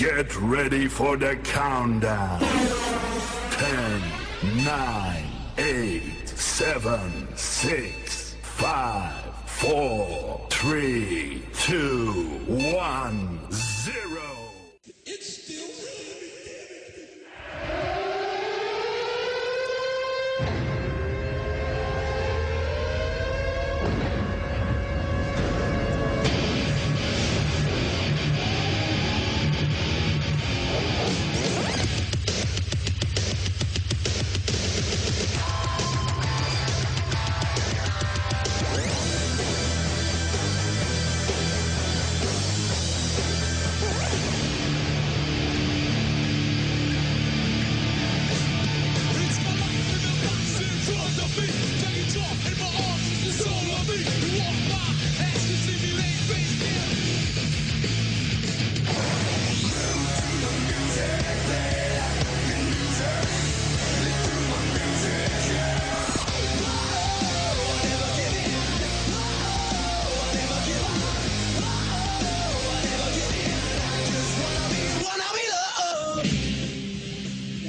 Get ready for the countdown. 10, 9, 8, 7, 6, 5, 4, 3, 2, 1, 0. It's still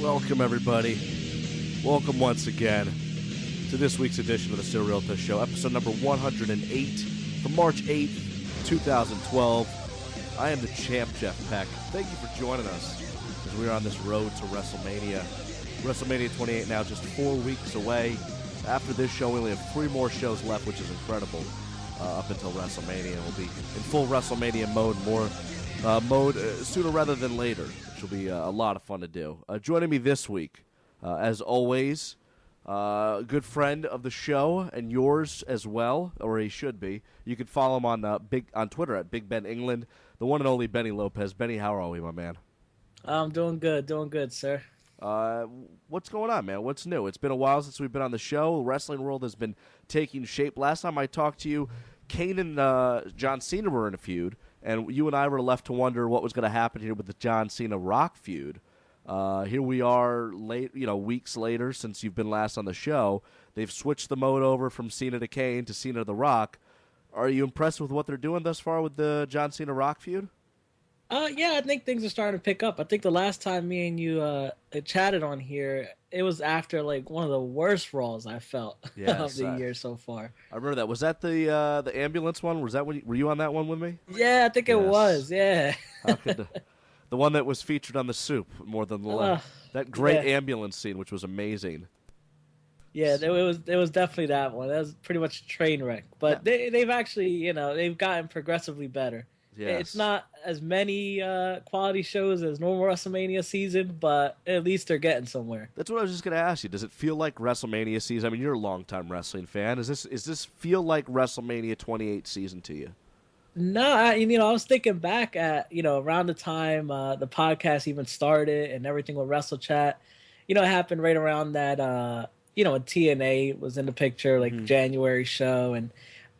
Welcome, everybody. Welcome once again to this week's edition of the Still Realtor Show, episode number 108 from March 8th, 2012. I am the champ, Jeff Peck. Thank you for joining us as we are on this road to WrestleMania. WrestleMania 28 now just 4 weeks away. After this show, we only have 3 more shows left, which is incredible, up until WrestleMania. We'll be in full WrestleMania mode, sooner rather than later, which will be a lot of fun to do. Joining me this week, as always, good friend of the show and yours as well, or he should be. You can follow him on Twitter at Big Ben England, the one and only Benny Lopez. Benny, how are we, my man? I'm doing good, sir. What's going on, man? What's new? It's been a while since we've been on the show. The wrestling world has been taking shape. Last time I talked to you, Kane and John Cena were in a feud, and you and I were left to wonder what was going to happen here with the John Cena Rock feud. Here we are, weeks later since you've been last on the show. They've switched the mode over from Cena to Kane to Cena to The Rock. Are you impressed with what they're doing thus far with the John Cena Rock feud? Yeah, I think things are starting to pick up. I think the last time me and you chatted on here, it was after like one of the worst Raws I felt of the year so far. I remember that. Was that the ambulance one? Was that were you on that one with me? Yeah, I think it was. Yeah. How could the one that was featured on the soup more than that great ambulance scene, which was amazing. Yeah, it was definitely that one. That was pretty much a train wreck. But they've actually, they've gotten progressively better. Yes. It's not as many quality shows as normal WrestleMania season, but at least they're getting somewhere. That's what I was just going to ask you. Does it feel like WrestleMania season? I mean, you're a longtime wrestling fan. Is this feel like WrestleMania 28 season to you? No, I was thinking back at, around the time the podcast even started and everything with Wrestle Chat. It happened right around that, when TNA was in the picture, like January show. And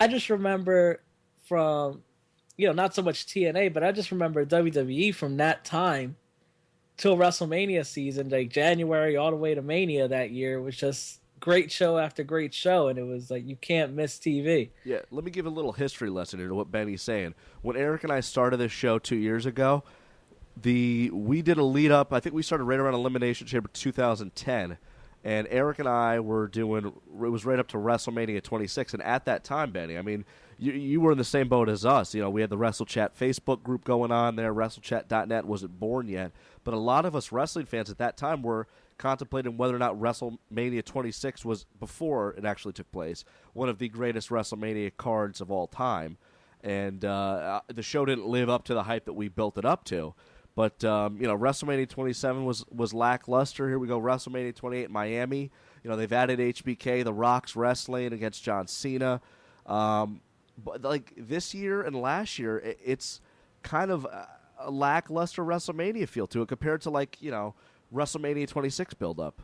I just remember from, not so much TNA, but I just remember WWE from that time till WrestleMania season, like January all the way to Mania that year, was just great show after great show, and it was like you can't miss TV. Yeah, let me give a little history lesson here to what Benny's saying. When Eric and I started this show 2 years ago, we did a lead up. I think we started right around Elimination Chamber 2010, and Eric and I were doing. It was right up to WrestleMania 26, and at that time, Benny, I mean, you were in the same boat as us. We had the WrestleChat Facebook group going on there. WrestleChat.net wasn't born yet, but a lot of us wrestling fans at that time were contemplating whether or not WrestleMania 26 was, before it actually took place, one of the greatest WrestleMania cards of all time. And the show didn't live up to the hype that we built it up to. But, WrestleMania 27 was lackluster. Here we go, WrestleMania 28 in Miami. They've added HBK, The Rock's wrestling against John Cena. But like this year and last year, it's kind of a lackluster WrestleMania feel to it compared to WrestleMania 26 build-up.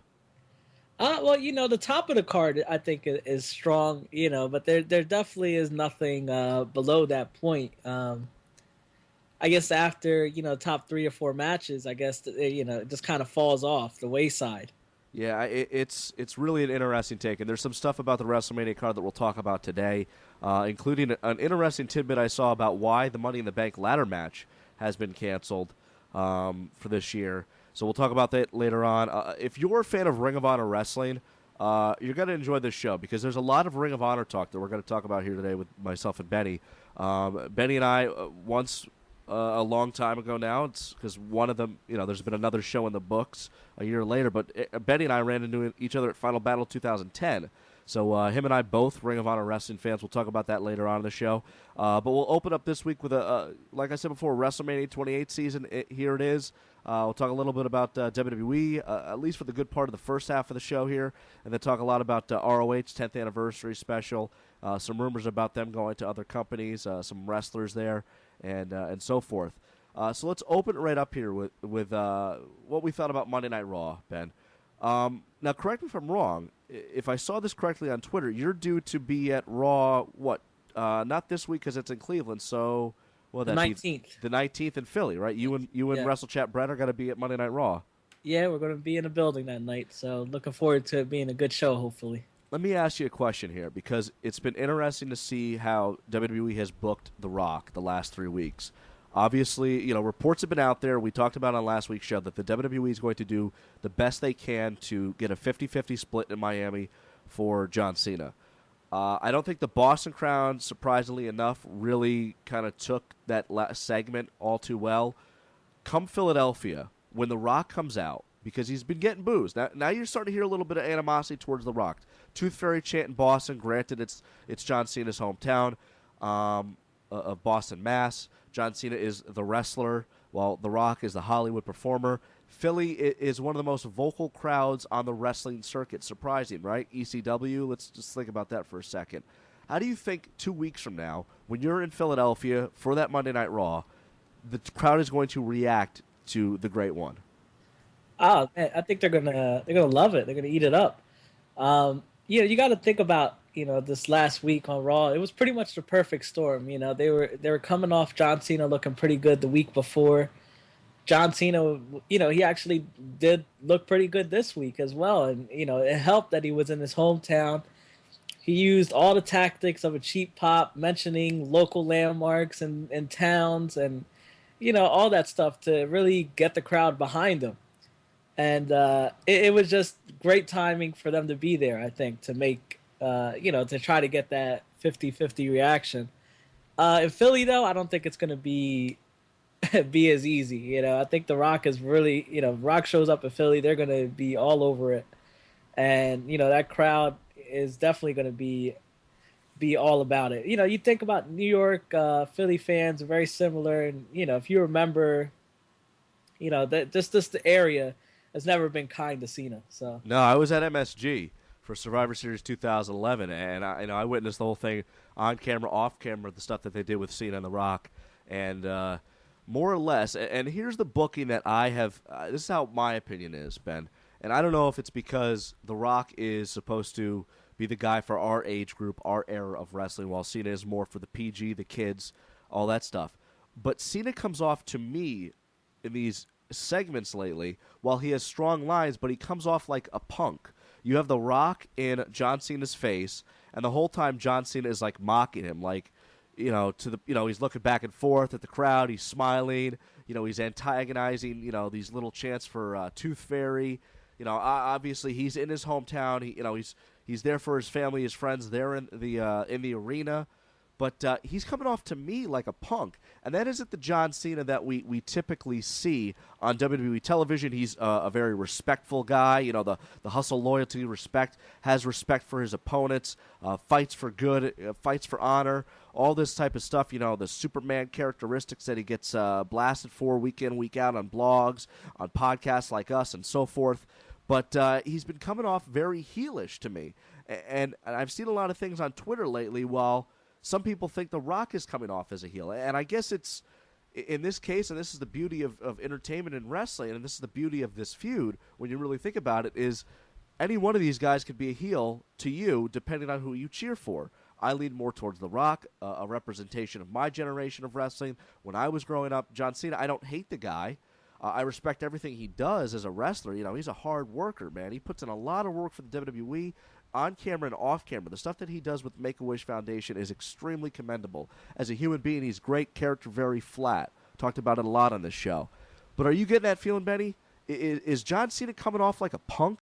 Well, the top of the card I think is strong, but there definitely is nothing below that point. I guess after top 3 or 4 matches, I guess it just kind of falls off the wayside. Yeah, it's really an interesting take, and there's some stuff about the WrestleMania card that we'll talk about today, including an interesting tidbit I saw about why the Money in the Bank ladder match has been canceled. for this year. So we'll talk about that later on. If you're a fan of Ring of Honor Wrestling, you're going to enjoy this show because there's a lot of Ring of Honor talk that we're going to talk about here today with myself and Benny. Benny and I, once a long time ago now, it's because one of them, there's been another show in the books a year later, but Benny and I ran into each other at Final Battle 2010. So him and I both Ring of Honor wrestling fans. We'll talk about that later on in the show. But we'll open up this week with like I said before, WrestleMania 28 season. Here it is. We'll talk a little bit about WWE, at least for the good part of the first half of the show here, and then talk a lot about ROH 10th anniversary special, some rumors about them going to other companies, some wrestlers there, and so forth. So let's open it right up here with what we thought about Monday Night Raw, Ben. Now, correct me if I'm wrong. If I saw this correctly on Twitter, you're due to be at Raw, not this week because it's in Cleveland, so... Well, the 19th. The 19th in Philly, right? You and WrestleChat Brett are going to be at Monday Night Raw. Yeah, we're going to be in a building that night, so looking forward to it being a good show, hopefully. Let me ask you a question here, because it's been interesting to see how WWE has booked The Rock the last 3 weeks. Obviously, reports have been out there. We talked about on last week's show that the WWE is going to do the best they can to get a 50-50 split in Miami for John Cena. I don't think the Boston crowd, surprisingly enough, really kind of took that last segment all too well. Come Philadelphia, when The Rock comes out, because he's been getting boos. Now you're starting to hear a little bit of animosity towards The Rock. Tooth Fairy chant in Boston. Granted, it's John Cena's hometown of Boston, Mass. John Cena is the wrestler, while The Rock is the Hollywood performer. Philly is one of the most vocal crowds on the wrestling circuit. Surprising, right? ECW, let's just think about that for a second. How do you think 2 weeks from now, when you're in Philadelphia for that Monday Night Raw, the crowd is going to react to the Great One? Oh, man, I think they're gonna love it. They're gonna eat it up. You got to think about this last week on Raw. It was pretty much the perfect storm. They were coming off John Cena looking pretty good the week before. John Cena, he actually did look pretty good this week as well. And, it helped that he was in his hometown. He used all the tactics of a cheap pop, mentioning local landmarks and towns and, all that stuff to really get the crowd behind him. And it was just great timing for them to be there, I think, to make, to try to get that 50-50 reaction. In Philly, though, I don't think it's going to be as easy. I think The Rock is really, Rock shows up in Philly, they're going to be all over it. And, that crowd is definitely going to be all about it. You think about New York, Philly fans are very similar. And, if you remember, that just the area has never been kind to Cena. So no, I was at MSG for Survivor Series 2011, and I witnessed the whole thing on camera, off camera, the stuff that they did with Cena and The Rock. And, more or less, and here's the booking that I have. This is how my opinion is, Ben. And I don't know if it's because The Rock is supposed to be the guy for our age group, our era of wrestling, while Cena is more for the PG, the kids, all that stuff. But Cena comes off to me in these segments lately, while he has strong lines, but he comes off like a punk. You have The Rock in John Cena's face, and the whole time John Cena is like mocking him, like, he's looking back and forth at the crowd. He's smiling. He's antagonizing, these little chants for Tooth Fairy. Obviously he's in his hometown. He's there for his family, his friends. They're in the arena. But he's coming off to me like a punk. And that isn't the John Cena that we typically see on WWE television. He's a very respectful guy. The hustle, loyalty, respect, has respect for his opponents, fights for good, fights for honor, all this type of stuff. The Superman characteristics that he gets blasted for week in, week out on blogs, on podcasts like us, and so forth. But he's been coming off very heelish to me. And I've seen a lot of things on Twitter lately while some people think The Rock is coming off as a heel. And I guess it's, in this case, and this is the beauty of entertainment and wrestling, and this is the beauty of this feud, when you really think about it, is any one of these guys could be a heel to you, depending on who you cheer for. I lean more towards The Rock, a representation of my generation of wrestling. When I was growing up, John Cena, I don't hate the guy. I respect everything he does as a wrestler. He's a hard worker, man. He puts in a lot of work for the WWE, on camera and off camera. The stuff that he does with Make-A-Wish Foundation is extremely commendable. As a human being, he's great, character very flat. Talked about it a lot on this show. But are you getting that feeling, Benny? Is John Cena coming off like a punk,